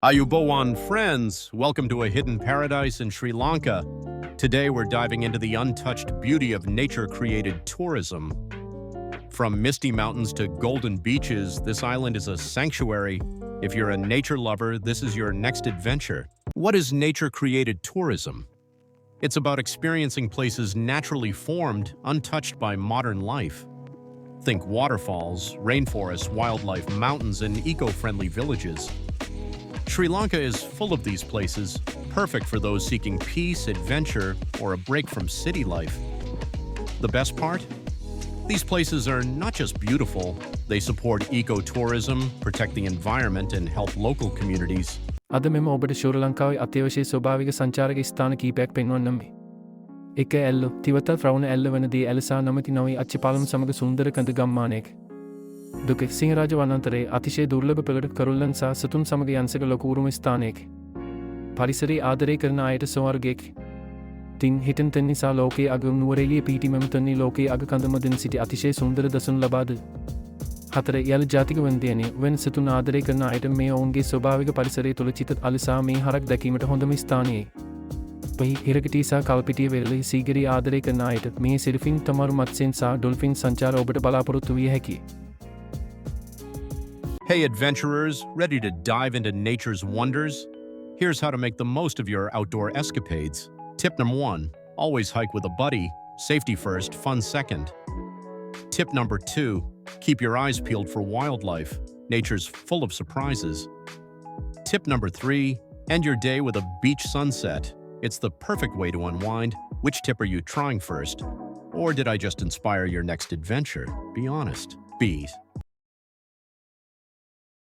Ayubowan friends, welcome to a hidden paradise in Sri Lanka. Today we're diving into the untouched beauty of nature-created tourism. From misty mountains to golden beaches, this island is a sanctuary. If you're a nature lover, this is your next adventure. What is nature-created tourism? It's about experiencing places naturally formed, untouched by modern life. Think waterfalls, rainforests, wildlife, mountains, and eco-friendly villages. Sri Lanka is full of these places, perfect for those seeking peace, adventure, or a break from city life. The best part? These places are not just beautiful, they support eco-tourism, protect the environment, and help local communities. අද මෙම ඔබට ශ්‍රී ලංකාවේ අත්‍යවශ්‍ය ස්වභාවික සංචාරක ස්ථාන කීපයක් පෙන්වන්නම්. එක ඇල්ලු තිවත ෆ්‍රවුන ඇල්ල වනදී ඇලසා නමති නොවී අච්චිපාලම් සමග සුන්දර කඳ ගම්මානයක්. දුක සිංහරාජ වනාන්තරයේ අතිශය දුර්ලභ ප්‍රකට කරුල්ලන් සහ සතුන් සමග යන්සක ලොකු උරුම ස්ථානයක්. පරිසරය ආදරය කරන අයට ස්වර්ගයක්. තින් හිටන් තෙන් නිසා ලෝකයේ අග නුවරඑළිය පිහිටි මෙම තෙන්නේ ලෝකයේ අග කඳ මැදින් සිටි අතිශය සුන්දර දසුන් ලබාද. හතර යළු ජාතික වන්දියනේ වෙන සතුන් ආදරය කරන අයට මේ ඔවුන්ගේ ස්වභාවික පරිසරය තුළ චිතත් අලසා මේ හරක් දැකීමට හොඳම ස්ථානයයි. පහි හිරකටි සහ කල්පිටිය වෙරළේ සීගිරි ආදරය කරන අයට මේ සිරිෆින් තමාරු මත්ස්‍යයන් සහ ඩොල්ෆින් සංචාර ඔබට බලාපොරොත්තු විය හැකියි. Hey adventurers, ready to dive into nature's wonders? Here's how to make the most of your outdoor escapades. Tip number 1, always hike with a buddy. Safety first, fun second. Tip number 2, keep your eyes peeled for wildlife. Nature's full of surprises. Tip number 3, end your day with a beach sunset. It's the perfect way to unwind. Which tip are you trying first? Or did I just inspire your next adventure? Be honest. B.